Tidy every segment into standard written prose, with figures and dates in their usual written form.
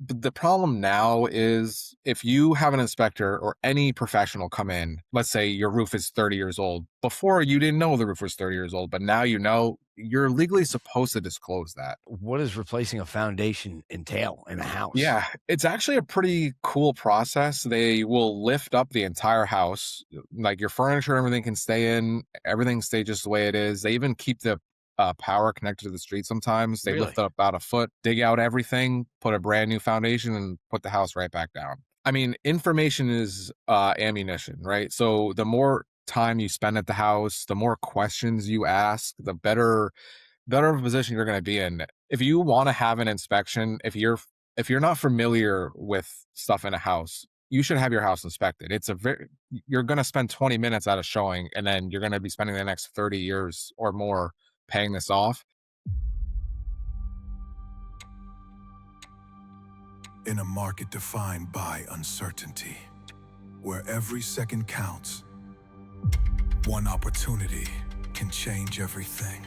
the problem now is if you have an inspector or any professional come in, let's say your roof is 30 years old. Before you didn't know the roof was 30 years old, but now you know, you're legally supposed to disclose that. What does replacing a foundation entail in a house? Yeah, it's actually a pretty cool process. They will lift up the entire house, like your furniture, everything can stay in, everything stay just the way it is. They even keep the power connected to the street sometimes. They lift Really? it up about a foot, dig out everything, put a brand new foundation, and put the house right back down. I mean, information is ammunition, right? So the more time you spend at the house, the more questions you ask, the better of a position you're going to be in. If you want to have an inspection, if you're not familiar with stuff in a house, you should have your house inspected. It's a very You're going to spend 20 minutes at a showing, and then you're going to be spending the next 30 years or more paying this off. In a market defined by uncertainty, where every second counts, one opportunity can change everything.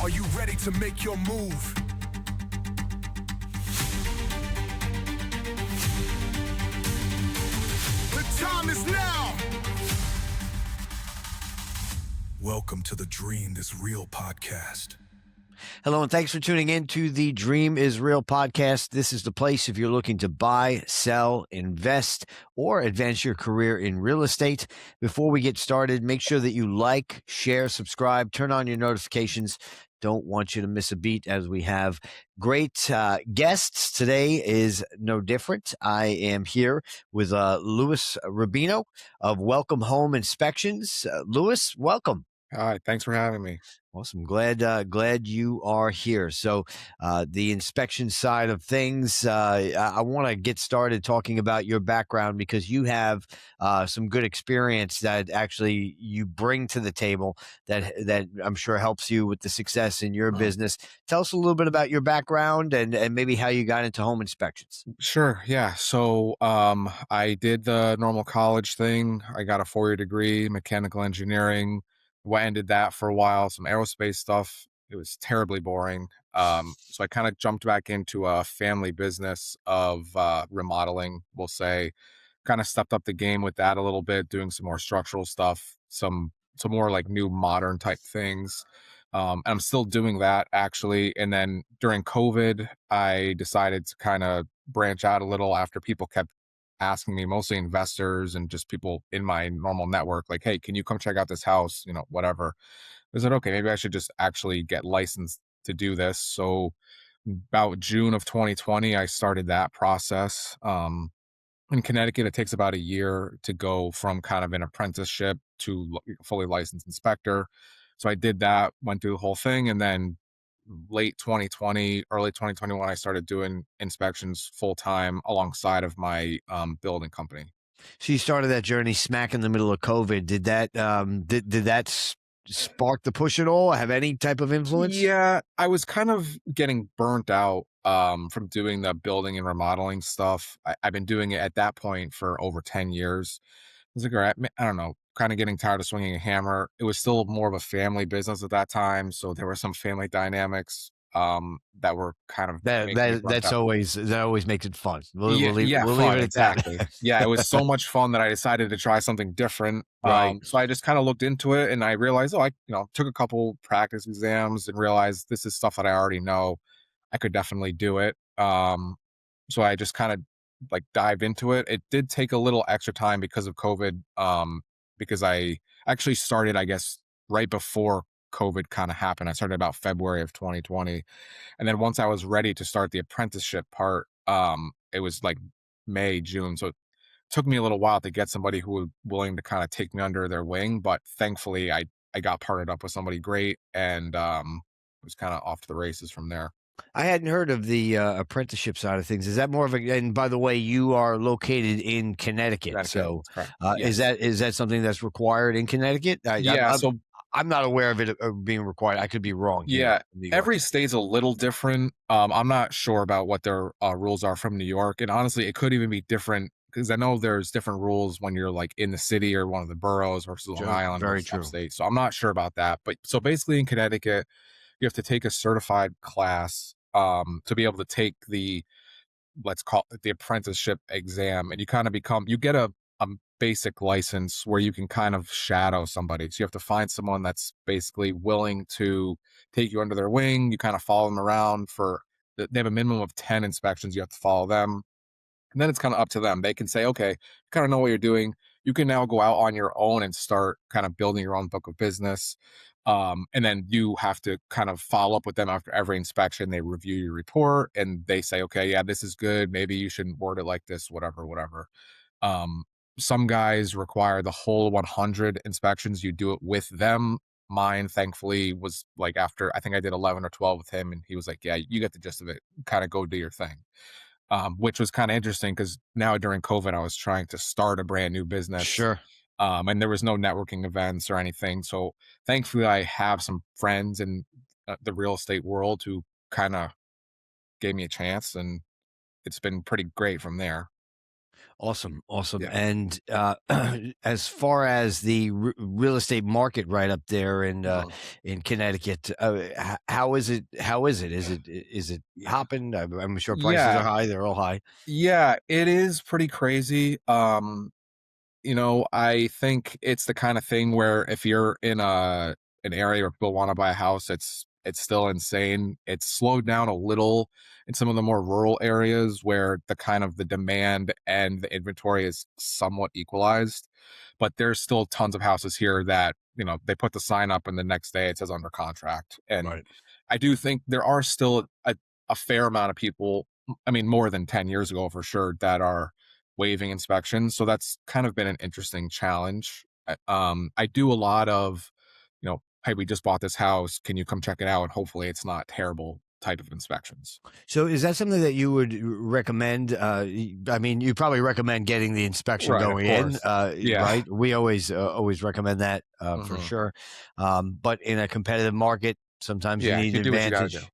Are you ready to make your move? The time is now! Welcome to the Dream is Real podcast. Hello, and thanks for tuning in to the Dream is Real podcast. This is the place if you're looking to buy, sell, invest, or advance your career in real estate. Before we get started, make sure that you like, share, subscribe, turn on your notifications. Don't want you to miss a beat as we have great guests. Today is no different. I am here with Louis Rubino of Welcome Home Inspections. Louis, welcome. All right, thanks for having me. Awesome. Glad you are here. So the inspection side of things, I want to get started talking about your background because you have some good experience that actually you bring to the table that I'm sure helps you with the success in your business. Tell us a little bit about your background and maybe how you got into home inspections. Sure, yeah. So I did the normal college thing. I got a 4-year degree, mechanical engineering. Ended that for a while, some aerospace stuff. It was terribly boring. So I kind of jumped back into a family business of remodeling, we'll say. Kind of stepped up the game with that a little bit, doing some more structural stuff, some more like new modern type things. And I'm still doing that actually. And then during COVID, I decided to kind of branch out a little after people kept asking me, mostly investors and just people in my normal network, like, hey, can you come check out this house? Whatever. I said, okay, maybe I should just actually get licensed to do this. So about June of 2020, I started that process. In Connecticut, it takes about a year to go from kind of an apprenticeship to fully licensed inspector. So I did that, went through the whole thing, and then late 2020, early 2021, I started doing inspections full time alongside of my building company. So you started that journey smack in the middle of COVID. Did that did that spark the push at all? Have any type of influence? Yeah, I was kind of getting burnt out from doing the building and remodeling stuff. I've been doing it at that point for over 10 years. I was like, all right, I don't know, kind of getting tired of swinging a hammer. It was still more of a family business at that time. So there were some family dynamics that were kind of That making me that burnt that's out. always that always makes it fun. Yeah, yeah, We'll leave fun, it at that. exactly. Yeah, it was so much fun that I decided to try something different. Right. So I just kind of looked into it and I realized, oh, I took a couple practice exams and realized this is stuff that I already know. I could definitely do it. So I just kind of like dived into it. It did take a little extra time because of COVID, because I actually started, I guess, right before COVID kind of happened. I started about February of 2020. And then once I was ready to start the apprenticeship part, it was like May, June. So it took me a little while to get somebody who was willing to kind of take me under their wing. But thankfully, I got partnered up with somebody great and it was kind of off to the races from there. I hadn't heard of the apprenticeship side of things. Is that more of a? And by the way, you are located in Connecticut, Connecticut, so that's correct. is Yes. that something that's required in Connecticut? Yeah. So I'm not aware of it being required. I could be wrong here yeah, in New York. every state's a little different. I'm not sure about what their rules are from New York, and honestly, it could even be different because I know there's different rules when you're like in the city or one of the boroughs versus Long Joe, Island very versus true. upstate. So I'm not sure about that. But so basically in Connecticut, you have to take a certified class to be able to take the, let's call it the apprenticeship exam, and you kind of become, you get a basic license where you can kind of shadow somebody. So you have to find someone that's basically willing to take you under their wing. You kind of follow them around for, they have a minimum of 10 inspections. You have to follow them. And then it's kind of up to them. They can say, okay, you kind of know what you're doing. You can now go out on your own and start kind of building your own book of business. And then you have to kind of follow up with them after every inspection. They review your report and they say, okay, yeah, this is good. Maybe you shouldn't word it like this, whatever, whatever. Um, some guys require the whole 100 inspections. You do it with them. Mine, thankfully, was like after I think I did 11 or 12 with him, and he was like, "Yeah, you get the gist of it. Kind of go do your thing." Which was kind of interesting because now during COVID, I was trying to start a brand new business, Sure. and there was no networking events or anything. So thankfully, I have some friends in the real estate world who kind of gave me a chance, and it's been pretty great from there. Awesome, awesome. Yeah. And as far as the real estate market right up there Mhm. in Connecticut, how is it? How is it? Is it hopping? I'm sure prices are Yeah, high. They're all high. yeah, it is pretty crazy. I think it's the kind of thing where if you're in an area where people want to buy a house, it's still insane. It's slowed down a little in some of the more rural areas where the kind of the demand and the inventory is somewhat equalized. But there's still tons of houses here that, they put the sign up and the next day it says under contract. And Right. I do think there are still a fair amount of people, I mean, more than 10 years ago for sure, that are waiving inspections. So that's kind of been an interesting challenge. I do a lot of, hey, we just bought this house. Can you come check it out? And hopefully it's not terrible type of inspections. So is that something that you would recommend? I mean, you probably recommend getting the inspection Right, of going in, course. Yeah. right? We always recommend that for Hmm. sure. But in a competitive market, sometimes you Yeah. need You an do what you got to do.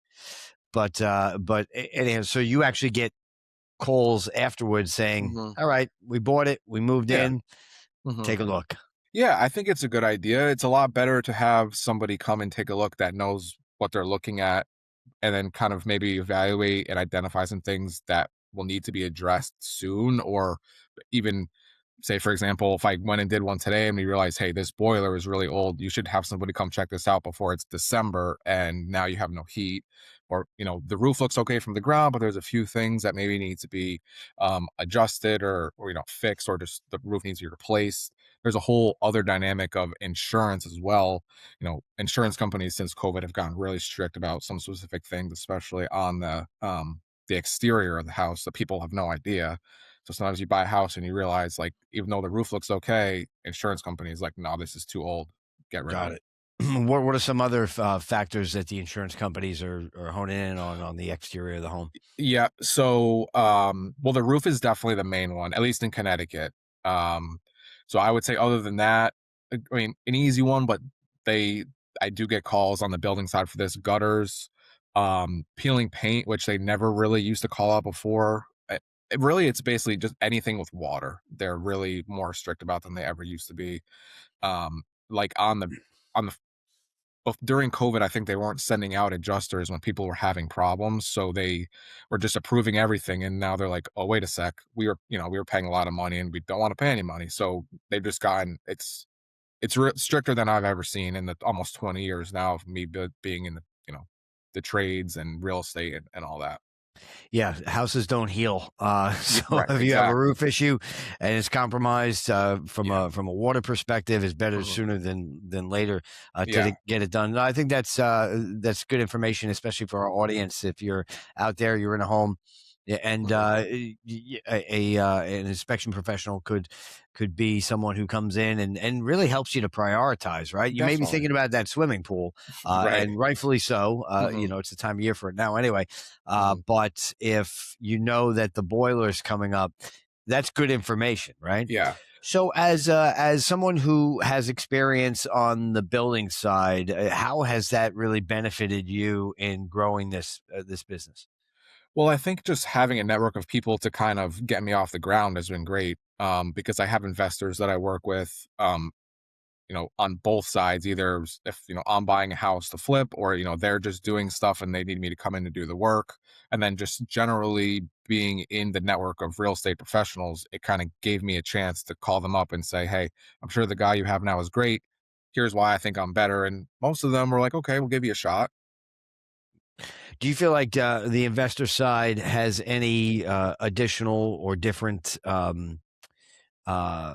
advantage. Anyhow, so you actually get calls afterwards saying, Hmm. "All right, we bought it, we moved Yeah. in, Hmm. take a look." Yeah. I think it's a good idea. It's a lot better to have somebody come and take a look that knows what they're looking at, and then kind of maybe evaluate and identify some things that will need to be addressed soon, or even say, for example, if I went and did one today and we realized, hey, this boiler is really old, you should have somebody come check this out before it's December and now you have no heat. Or, the roof looks okay from the ground, but there's a few things that maybe need to be adjusted, or fixed, or just the roof needs to be replaced. There's a whole other dynamic of insurance as well. Insurance companies since COVID have gotten really strict about some specific things, especially on the exterior of the house, that people have no idea. So sometimes you buy a house and you realize, like, even though the roof looks okay, insurance company is like, no, this is too old. Get rid of Got it. it. What are some other factors that the insurance companies are honing in on the exterior of the home? Yeah. So, well, the roof is definitely the main one, at least in Connecticut. Um, so I would say, other than that, I mean, an easy one, but they, I do get calls on the building side for this: gutters, peeling paint, which they never really used to call out before. Really, it's basically just anything with water. They're really more strict about than they ever used to be. Like on the during COVID, I think they weren't sending out adjusters when people were having problems, so they were just approving everything. And now they're like, "Oh, wait a sec, we were paying a lot of money, and we don't want to pay any money." So they've just gotten, it's stricter than I've ever seen in the almost 20 years now of me being in the trades and real estate and all that. Yeah, houses don't heal. Yeah, So right, if you have a exactly. roof issue and it's compromised Yeah. from a water perspective, it's better Mhm. sooner than later Yeah. get it done. I think that's good information, especially for our audience. If you're out there, you're in a home, and Mhm. an inspection professional could be someone who comes in and really helps you to prioritize. Right, you may be Definitely. thinking about that swimming pool, Right. and rightfully so. Mhm. It's the time of year for it now, anyway. Mhm. But if you know that the boiler is coming up, that's good information, right? Yeah. So, as someone who has experience on the building side, how has that really benefited you in growing this business? Well, I think just having a network of people to kind of get me off the ground has been great, because I have investors that I work with, on both sides, either if, I'm buying a house to flip or, they're just doing stuff and they need me to come in to do the work. And then just generally being in the network of real estate professionals, it kind of gave me a chance to call them up and say, hey, I'm sure the guy you have now is great. Here's why I think I'm better. And most of them were like, okay, we'll give you a shot. Do you feel like the investor side has any additional or different uh,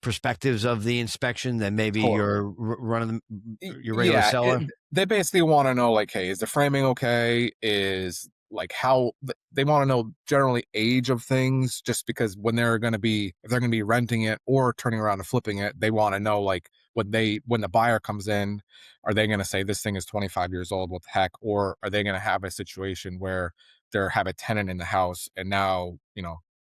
perspectives of the inspection than maybe your Totally. your regular Yeah, seller? they basically wanna know, like, "Hey, is the framing okay? Is like, how" they wanna know generally age of things just because when they're gonna be if they're gonna be renting it or turning around and flipping it, they wanna know, like, when the buyer comes in, are they gonna say, "This thing is 25 years old, what the heck?" Or are they gonna have a situation where they have a tenant in the house and now,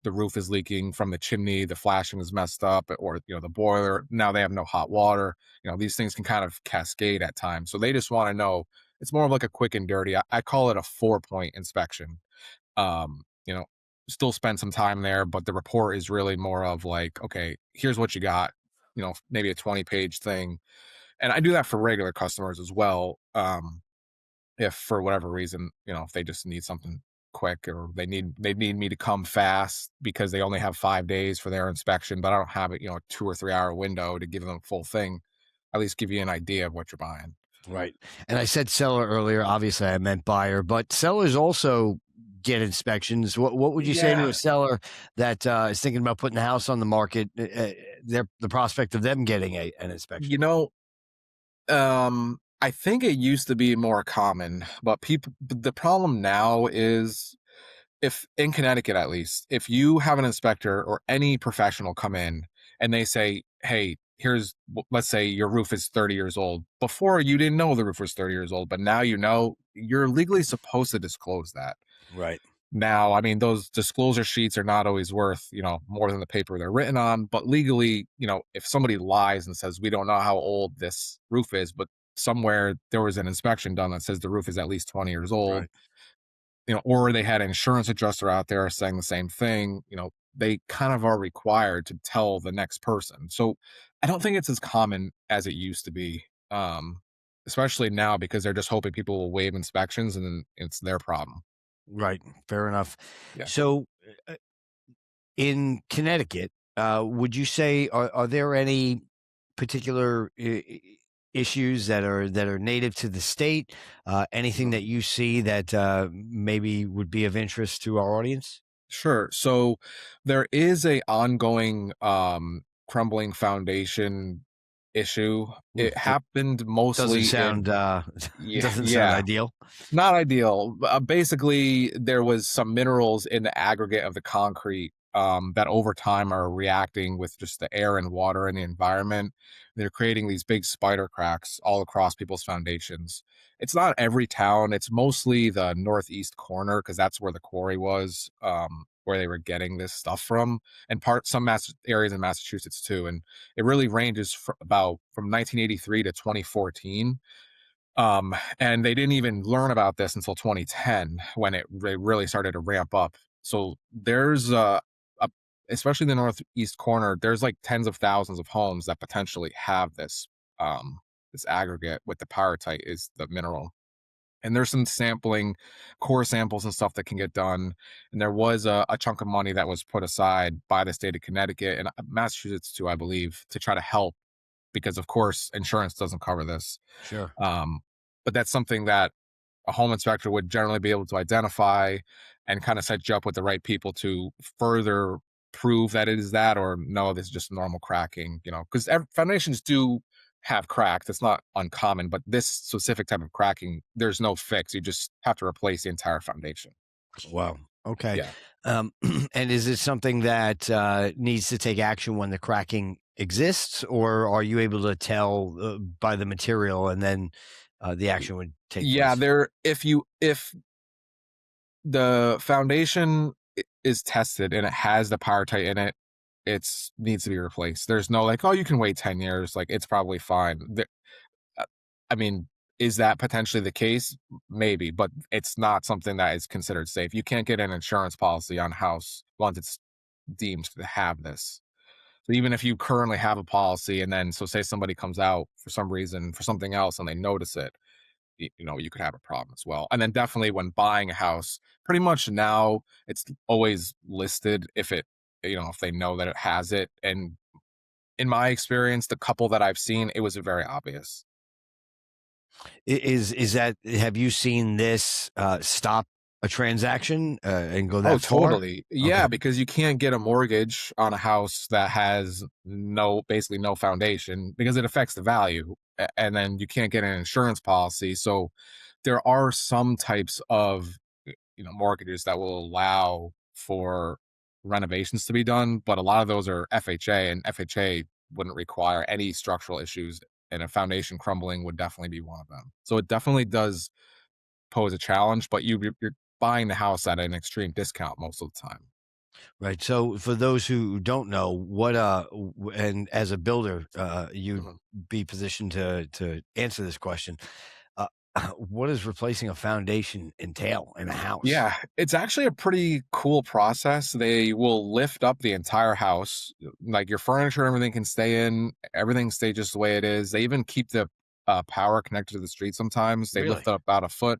the roof is leaking from the chimney, the flashing is messed up, or, the boiler, now they have no hot water. These things can kind of cascade at times. So they just want to know. It's more of like a quick and dirty. I call it a 4 point inspection. Um, you know, Still spend some time there, but the report is really more of like, okay, here's what you got. Maybe a 20-page thing. And I do that for regular customers as well. If for whatever reason, if they just need something quick or they need me to come fast because they only have 5 days for their inspection, but I don't have it, a 2 or 3 hour window to give them the full thing. At least give you an idea of what you're buying. Right. And I said seller earlier. Obviously, I meant buyer, but sellers also get inspections. What would you say to Yeah. a seller that is thinking about putting the house on the market? The prospect of them getting an inspection. You know, I think it used to be more common, but the problem now is, if in Connecticut at least, if you have an inspector or any professional come in and they say, "Hey, let's say your roof is 30 years old." Before you didn't know the roof was 30 years old, but now you're legally supposed to disclose that. Right. Now, I mean, those disclosure sheets are not always worth, more than the paper they're written on, but legally, if somebody lies and says, "We don't know how old this roof is, but somewhere there was an inspection done that says the roof is at least 20 years old," Right. or they had an insurance adjuster out there saying the same thing, they kind of are required to tell the next person. So I don't think it's as common as it used to be, especially now because they're just hoping people will waive inspections and then it's their problem. Right. Fair enough. Yeah. So, uh, in Connecticut, would you say are there any particular issues that are native to the state? Anything that you see that maybe would be of interest to our audience? Sure. So there is a ongoing crumbling foundation issue. It That happened doesn't mostly in sound yeah, doesn't sound yeah. ideal. Not ideal. Basically, there was some minerals in the aggregate of the concrete, that over time are reacting with just the air and water in the environment. They're creating these big spider cracks all across people's foundations. It's not every town. It's mostly the northeast corner because that's where the quarry was, where they were getting this stuff from, and some areas in Massachusetts too. And it really ranges from 1983 to 2014, and they didn't even learn about this until 2010 when they really started to ramp up. So there's a especially in the northeast corner, there's like tens of thousands of homes that potentially have this aggregate with the pyrite is the mineral. And there's some core samples and stuff that can get done. And there was a chunk of money that was put aside by the state of Connecticut and Massachusetts too, I believe, to try to help because, of course, insurance doesn't cover this. Sure. Um, but that's something that a home inspector would generally be able to identify and kind of set you up with the right people to further prove that it is that, or no, this is just normal cracking, because foundations do have cracks. It's not uncommon, but this specific type of cracking, there's no fix. You just have to replace the entire foundation. Wow. Okay. Yeah. Um, and is it something that needs to take action when the cracking exists, or are you able to tell by the material and then the action would take Yeah, place? there if the foundation is tested and it has the pyrite in it, it's needs to be replaced. There's no like, oh, you can wait 10 years. Like it's probably fine. Uh, I mean, Is that potentially the case? Maybe, but it's not something that is considered safe. You can't get an insurance policy on a house once it's deemed to have this. So even if you currently have a policy and then so say somebody comes out for some reason for something else and they notice it, you could have a problem as well. And then definitely when buying a house, pretty much now it's always listed if they know that it has it. And in my experience, the couple that I've seen, it was very obvious. Is that, have you seen this stop a transaction and go Oh, that far? totally. Okay. Yeah, because you can't get a mortgage on a house that has basically no foundation because it affects the value. And then you can't get an insurance policy. So there are some types of, mortgages that will allow for renovations to be done, but a lot of those are FHA, and FHA wouldn't require any structural issues, and a foundation crumbling would definitely be one of them. So it definitely does pose a challenge, but you're buying the house at an extreme discount most of the time. Right. So for those who don't know, what and as a builder, you'd Mhm. be positioned to answer this question. Uh, what does replacing a foundation entail in a house? Yeah, it's actually a pretty cool process. They will lift up the entire house, like your furniture, everything can stay in, everything stay just the way it is. They even keep the power connected to the street sometimes. They lift Really? it up about a foot,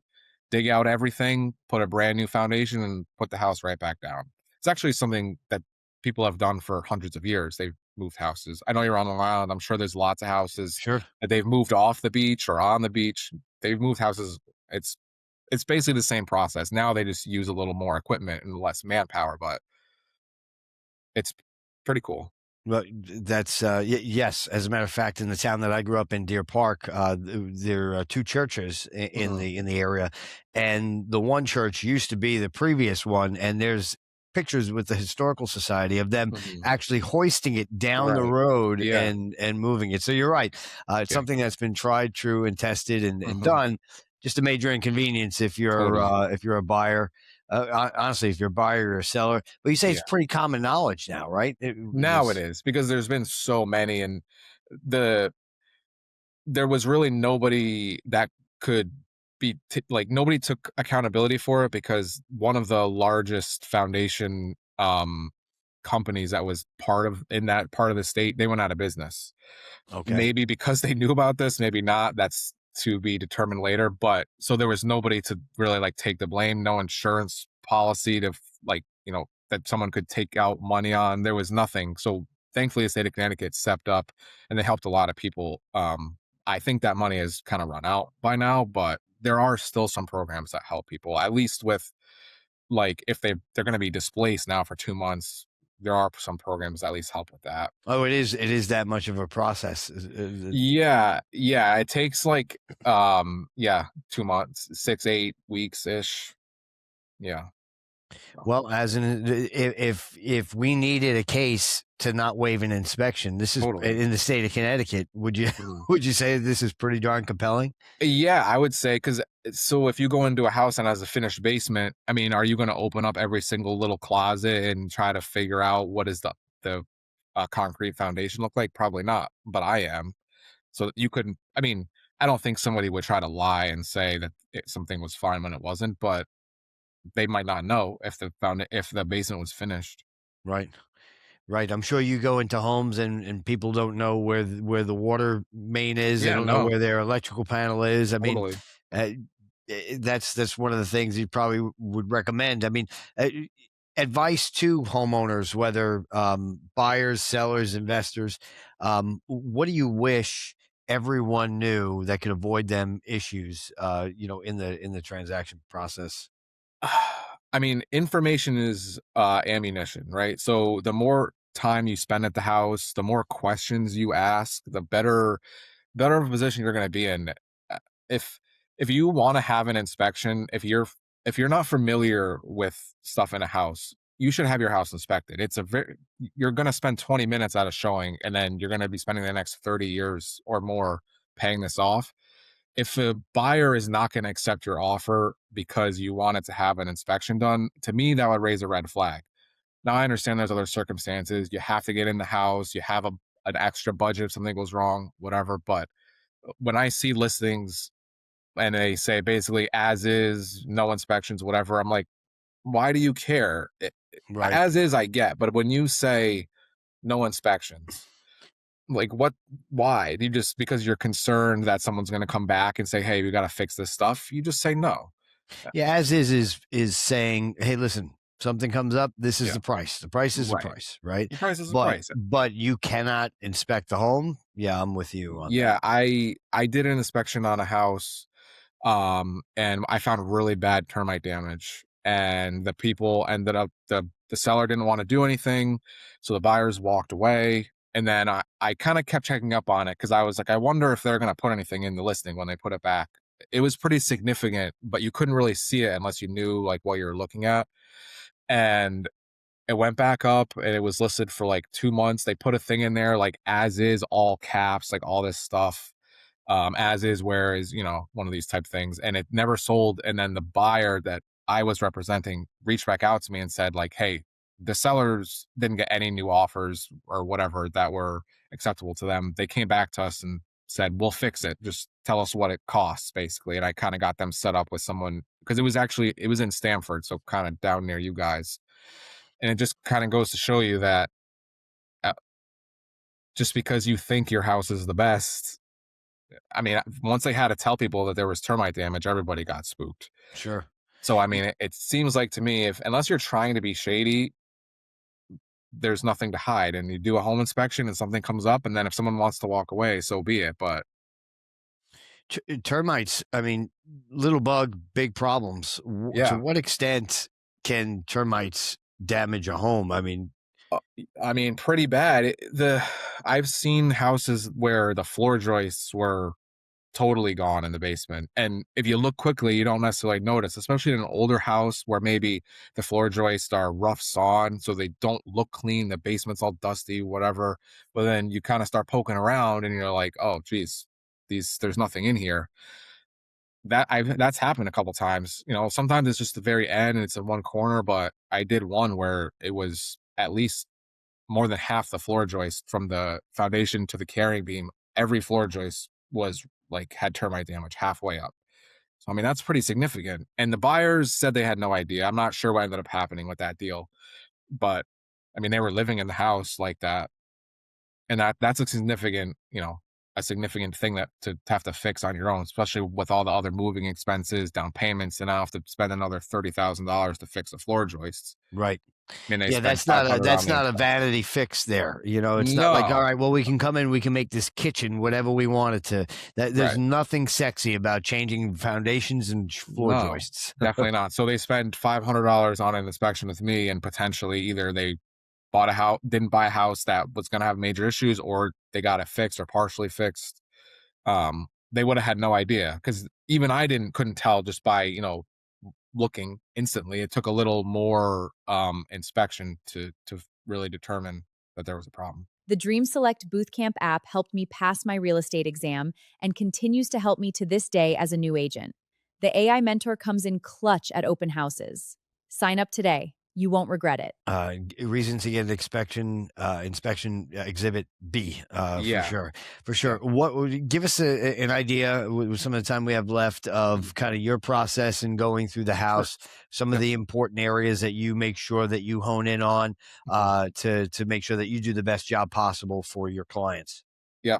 dig out everything, put a brand new foundation, and put the house right back down. It's actually something that people have done for hundreds of years. They've moved houses. I know you're on Long Island. I'm sure there's lots of houses Sure. that they've moved off the beach or on the beach. They've moved houses. It's basically the same process. Now they just use a little more equipment and less manpower, but it's pretty cool. Well, that's yes. As a matter of fact, in the town that I grew up in, Deer Park, there are two churches Mhm, in the area, and the one church used to be the previous one. And there's pictures with the historical society of them mhm. actually hoisting it down the Right. road Yeah, and moving it. So you're right. It's yeah. something that's been tried, true, and tested and Mhm. done. Just a major inconvenience Totally. if you're a buyer. Honestly, if you're a buyer or a seller, but you say it's Yeah. pretty common knowledge now, right? Now it This is because there's been so many and the there was really nobody that could like nobody took accountability for it because one of the largest foundation companies that was part of in that part of the state, they went out of business. Okay. Maybe because they knew about this, maybe not. That's to be determined later. But so there was nobody to really like take the blame, no insurance policy to that someone could take out money on. There was nothing. So thankfully the state of Connecticut stepped up and they helped a lot of people. I think that money has kind of run out by now, but there are still some programs that help people, at least with like if they're gonna be displaced now for 2 months, there are some programs that at least help with that. Oh, it is that much of a process. Yeah, yeah, it takes like, yeah, 2 months, 6, 8 weeks-ish. Yeah, so Well, as in, if we needed a case to not waive an inspection, this is totally. in the state of Connecticut. Would you Mhm. would you say this is pretty darn compelling? Yeah, I would say because so if you go into a house and has a finished basement, I mean, are you gonna open up every single little closet and try to figure out what is the concrete foundation look like? Probably not, but I am. So you couldn't I mean, I don't think somebody would try to lie and say that something was fine when it wasn't, but they might not know if the basement was finished. Right. Right, I'm sure you go into homes and people don't know where the water main is, they Yeah, don't know no, where their electrical panel is. I mean, totally. uh, that's one of the things you probably would recommend. I mean, uh, advice to homeowners, whether, buyers, sellers, investors, what do you wish everyone knew that could avoid them issues, in the transaction process? I mean, information is ammunition, right? So the more time you spend at the house, the more questions you ask, the better of a position you're going to be in. Uh, If if you want to have an inspection, if you're not familiar with stuff in a house, you should have your house inspected. You're going to spend 20 minutes at a showing, and then you're going to be spending the next 30 years or more paying this off. If a buyer is not going to accept your offer because you wanted to have an inspection done, to me that would raise a red flag. Now I understand there's other circumstances. You have to get in the house, you have an extra budget if something goes wrong, whatever. But when I see listings and they say basically as is, no inspections, whatever. I'm like, why do you care? Right. As is, I get, but when you say no inspections, like what? Why? You just because you're concerned that someone's going to come back and say, "Hey, we got to fix this stuff." You just say no. Yeah, as is saying, "Hey, listen, something comes up, this is Yeah, the price. The price is the right. price," right? The price is the But price. but you cannot inspect the home? Yeah, I'm with you on that. Yeah, I did an inspection on a house, and I found really bad termite damage, and the people ended up the seller didn't want to do anything, so the buyers walked away. And then I kind of kept checking up on it because I was like, I wonder if they're going to put anything in the listing when they put it back. It was pretty significant, but you couldn't really see it unless you knew like what you were looking at. And it went back up and it was listed for like 2 months. They put a thing in there like as is, all caps, like all this stuff, as is, where is, one of these type things, and it never sold. And then the buyer that I was representing reached back out to me and said, like, hey, the sellers didn't get any new offers or whatever that were acceptable to them. They came back to us and said, we'll fix it. Just tell us what it costs, basically. And I kind of got them set up with someone because it was in Stamford, so kind of down near you guys. And it just kind of goes to show you that uh, just because you think your house is the best, I mean, once they had to tell people that there was termite damage, everybody got spooked. Sure. So, I mean, it seems like to me, if unless you're trying to be shady, there's nothing to hide. And you do a home inspection and something comes up, and then if someone wants to walk away, so be it. But Termites, I mean, little bug, big problems. To yeah, what extent can termites damage a home? I mean, I mean, pretty bad. I've seen houses where the floor joists were totally gone in the basement. And if you look quickly, you don't necessarily notice, especially in an older house where maybe the floor joists are rough sawn, so they don't look clean. The basement's all dusty, whatever. But then you kind of start poking around and you're like, oh, geez, there's nothing in here. That's happened a couple times. Sometimes it's just the very end and it's in one corner, but I did one where it was at least more than half the floor joist from the foundation to the carrying beam. Every floor joist was like had termite damage halfway up. So I mean that's pretty significant. And the buyers said they had no idea. I'm not sure what ended up happening with that deal, but I mean they were living in the house like that, and that's a significant thing that to have to fix on your own, especially with all the other moving expenses, down payments, and I have to spend another $30,000 to fix the floor joists. right. I mean they Yeah, spent 500 on that's the not a inspection. vanity fix there. It's not like, all No, right, well, we can come in, we can make this kitchen whatever we want it to. There's right. nothing sexy about changing foundations and floor No, joists. definitely not. So they spend $500 on an inspection with me, and potentially either they bought a house, didn't buy a house that was going to have major issues, or they got it fixed or partially fixed. They would have had no idea because even I couldn't tell just by looking instantly. It took a little more inspection to really determine that there was a problem. The Dream Select Bootcamp app helped me pass my real estate exam and continues to help me to this day as a new agent. The AI mentor comes in clutch at open houses. Sign up today. You won't regret it. Reason to get an inspection exhibit B, for Yeah, sure, for yeah, sure. Give us an idea with some of the time we have left mhm, of kind of your process in going through the sure, house, some of yeah, the important areas that you make sure that you hone in on, mhm, to make sure that you do the best job possible for your clients. yeah.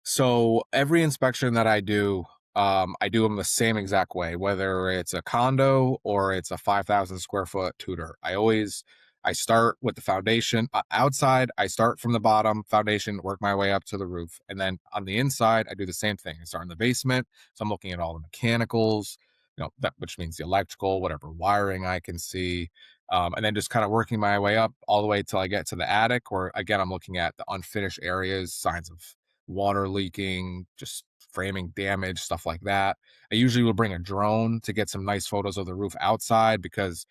So every inspection that I do them the same exact way, whether it's a condo or it's a 5,000 square foot tutor. I start with the foundation outside. I start from the bottom foundation, work my way up to the roof, and then on the inside, I do the same thing. I start in the basement, so I'm looking at all the mechanicals, that which means the electrical, whatever wiring I can see, and then just kind of working my way up all the way till I get to the attic, where again I'm looking at the unfinished areas, signs of water leaking, just framing damage, stuff like that. I usually will bring a drone to get some nice photos of the roof outside because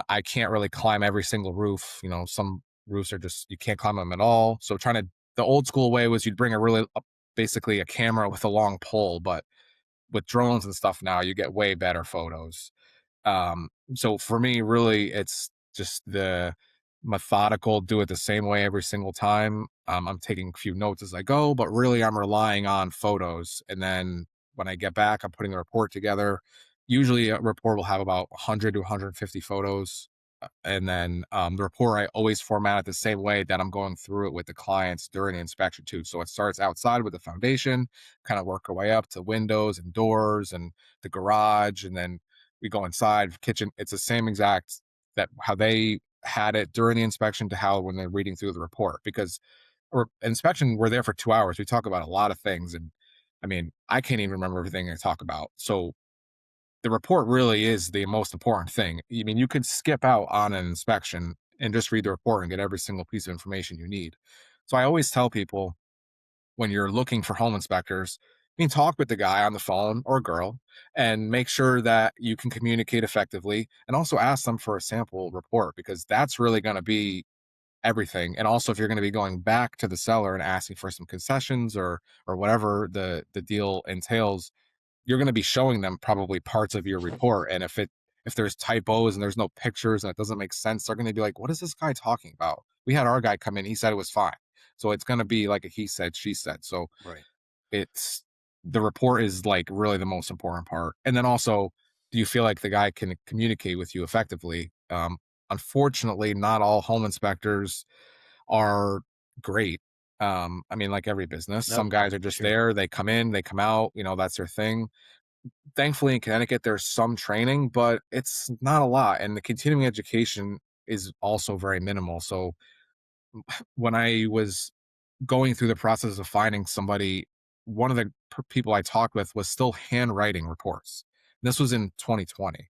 I can't really climb every single roof. Some roofs are just you can't climb them at all. So the old school way was you'd bring basically a camera with a long pole, but with drones and stuff now you get way better photos. So for me, really, it's just the methodical, do it the same way every single time. I'm taking a few notes as I go, but really I'm relying on photos. And then when I get back, I'm putting the report together. Usually a report will have about 100 to 150 photos. And then the report, I always format it the same way that I'm going through it with the clients during the inspection too. So it starts outside with the foundation, kind of work our way up to windows and doors and the garage, and then we go inside kitchen. It's the same exact that how they had it during the inspection to how when they're reading through the report, because or inspection, we're there for 2 hours. We talk about a lot of things, and I mean, I can't even remember everything I talk about. So the report really is the most important thing. I mean, you could skip out on an inspection and just read the report and get every single piece of information you need. So I always tell people when you're looking for home inspectors, you can talk with the guy on the phone or girl and make sure that you can communicate effectively, and also ask them for a sample report, because that's really going to be everything. And also, if you're going to be going back to the seller and asking for some concessions or whatever the deal entails, you're going to be showing them probably parts of your report. And if there's typos and there's no pictures and it doesn't make sense, they're going to be like, what is this guy talking about? We had our guy come in, he said it was fine. So it's going to be like a he said, she said. So Right. it's the report is like really the most important part. And then also, do you feel like the guy can communicate with you effectively? Unfortunately, not all home inspectors are great. I mean, like every business, Nope. some guys are just Sure. there, they come in, they come out, that's their thing. Thankfully in Connecticut there's some training, but it's not a lot, and the continuing education is also very minimal. So when I was going through the process of finding somebody, one of the people I talked with was still handwriting reports. This was in 2020,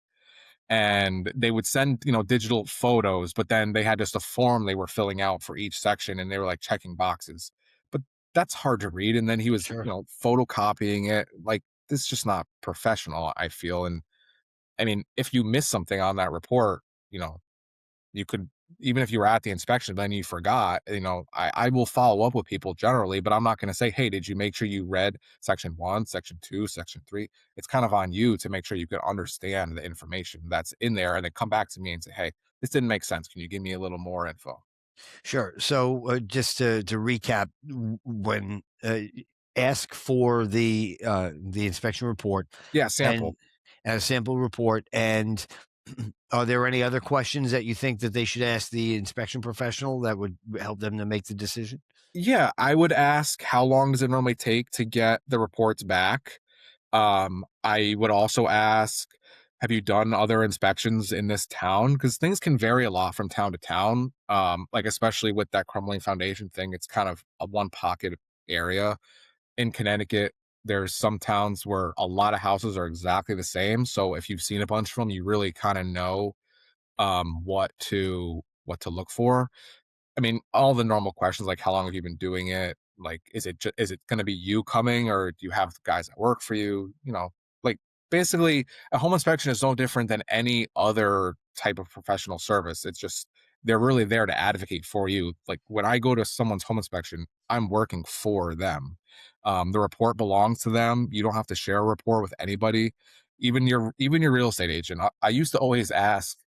and they would send digital photos, but then they had just a form they were filling out for each section, and they were like checking boxes, but that's hard to read. And then he was Sure. photocopying it. Like, this is just not professional, I feel. And I mean, if you miss something on that report, you know you could, even if you were at the inspection then you forgot, I will follow up with people generally, but I'm not going to say, hey, did you make sure you read section 1, section 2, section 3? It's kind of on you to make sure you can understand the information that's in there, and then come back to me and say, hey, this didn't make sense, can you give me a little more info? Sure. So just to recap, when ask for the inspection report Yeah, and sample. a sample report, and are there any other questions that you think that they should ask the inspection professional that would help them to make the decision? Yeah, I would ask, how long does it normally take to get the reports back? I would also ask, have you done other inspections in this town? Because things can vary a lot from town to town. Like, especially with that crumbling foundation thing, it's kind of a one pocket area. In Connecticut, there's some towns where a lot of houses are exactly the same. So if you've seen a bunch of them, you really kind of know what to look for. I mean, all the normal questions like, how long have you been doing it? Like, is it going to be you coming, or do you have guys that work for you? Like, basically, a home inspection is no different than any other type of professional service. It's just they're really there to advocate for you. Like, when I go to someone's home inspection, I'm working for them. The report belongs to them. You don't have to share a report with anybody, even your real estate agent. I used to always ask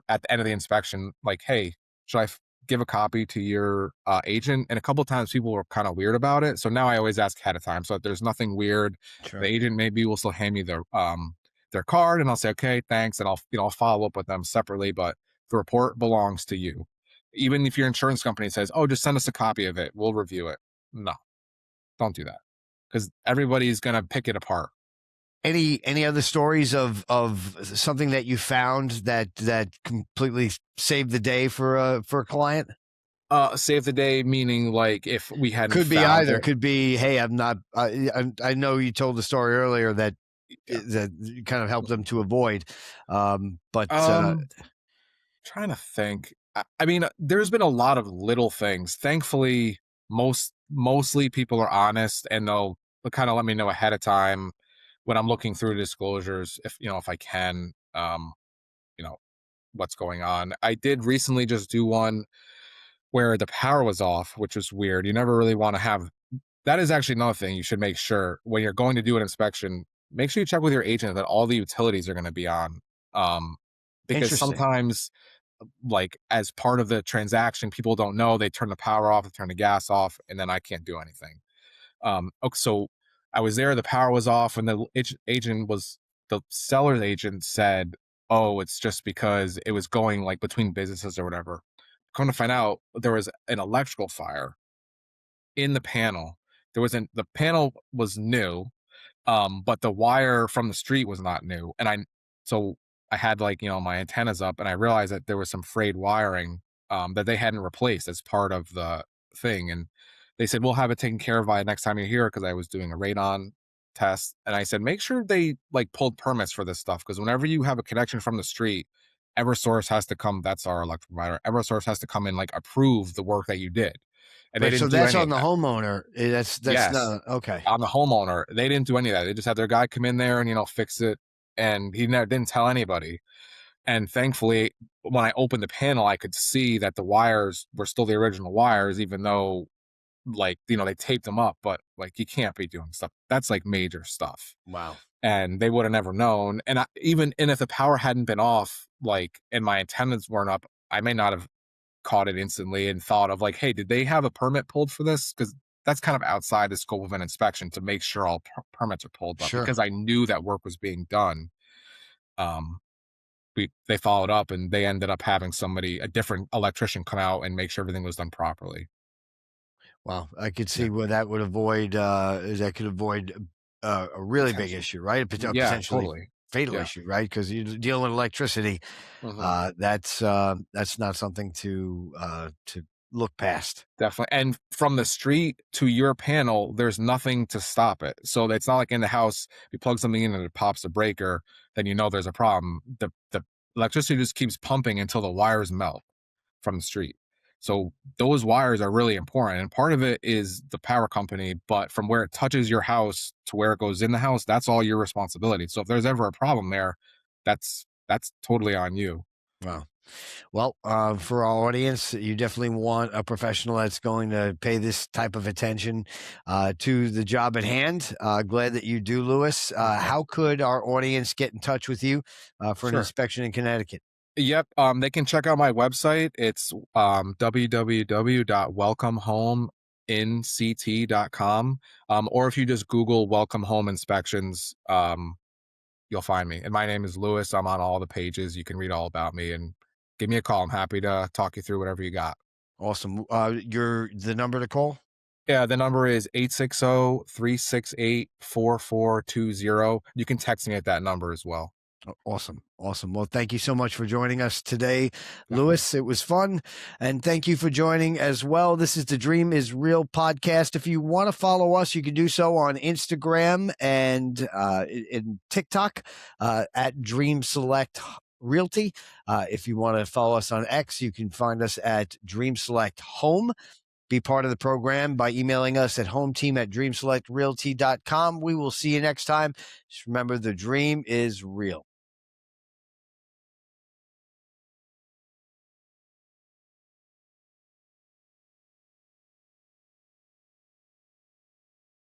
at the end of the inspection, like, hey, should I give a copy to your agent? And a couple of times people were kind of weird about it. So now I always ask ahead of time. So if there's nothing weird, the Sure. agent maybe will still hand me their card, and I'll say, okay, thanks. And I'll follow up with them separately, but the report belongs to you. Even if your insurance company says, oh, just send us a copy of it, we'll review it. No, don't do that, because everybody's going to pick it apart. Any other stories of something that you found that completely saved the day for a client? Save the day, meaning like if we hadn't Could be found either. it. Could be, hey, I'm not. I know you told the story earlier that Yeah. kind of helped them to avoid. But Um, Trying to think. I mean, there's been a lot of little things. Thankfully, mostly people are honest, and they'll kind of let me know ahead of time when I'm looking through disclosures, if I can, you know, what's going on. I did recently just do one where the power was off, which was weird. You never really want to have that. Is actually another thing you should make sure when you're going to do an inspection. Make sure you check with your agent that all the utilities are going to be on. Um, because interesting. sometimes, like, as part of the transaction, people don't know, they turn the power off, they turn the gas off, and then I can't do anything. Okay, so I was there, the power was off, and the seller's agent said, "Oh, it's just because it was going like between businesses or whatever." Come to find out, there was an electrical fire in the panel. The panel was new, but the wire from the street was not new. So I had like, my antennas up and I realized that there was some frayed wiring that they hadn't replaced as part of the thing. And they said, we'll have it taken care of by next time you're here because I was doing a radon test. And I said, make sure they like pulled permits for this stuff because whenever you have a connection from the street, Eversource has to come, that's our electric provider. Eversource has to come and like approve the work that you did. And they Right. So didn't do that's any on of the that. homeowner. That's Yes. not okay. I'm the homeowner. They didn't do any of that. They just had their guy come in there and, fix it. And he never didn't tell anybody. And thankfully, when I opened the panel, I could see that the wires were still the original wires, even though, like, they taped them up. But, like, you can't be doing stuff. That's, like, major stuff. Wow. And they would have never known. And and if the power hadn't been off, like, and my antennas weren't up, I may not have caught it instantly and thought of like, hey, did they have a permit pulled for this? Because that's kind of outside the scope of an inspection to make sure all permits are pulled. But Sure. because I knew that work was being done, um, they followed up and they ended up having a different electrician come out and make sure everything was done properly. Wow. I could Yeah, see where that would avoid, that could avoid a really big potential. issue, right? A Yeah, potentially totally. fatal Yeah. issue, right? Because you're dealing with electricity. Mhm. That's not something to look past. Definitely. And from the street to your panel, there's nothing to stop it. So it's not like in the house, you plug something in and it pops a breaker, then there's a problem. The electricity just keeps pumping until the wires melt from the street. So those wires are really important. And part of it is the power company, but from where it touches your house to where it goes in the house, that's all your responsibility. So if there's ever a problem there, that's totally on you. Wow. Well, for our audience, you definitely want a professional that's going to pay this type of attention to the job at hand. Glad that you do, Louis. Okay. How could our audience get in touch with you for an Sure. inspection in Connecticut? Yep. They can check out my website. It's www.welcomehomeinct.com. Or if you just Google Welcome Home Inspections, you'll find me. And my name is Lewis. I'm on all the pages. You can read all about me and give me a call. I'm happy to talk you through whatever you got. Awesome. You're the number to call? Yeah, the number is 860-368-4420. You can text me at that number as well. Awesome. Awesome. Well, thank you so much for joining us today, Definitely. Louis. It was fun. And thank you for joining as well. This is the Dream is Real podcast. If you want to follow us, you can do so on Instagram and in TikTok at Dream Select Realty. If you want to follow us on X, you can find us at Dream Select Home. Be part of the program by emailing us at hometeam@dreamselectrealty.com. We will see you next time. Just remember, the dream is real.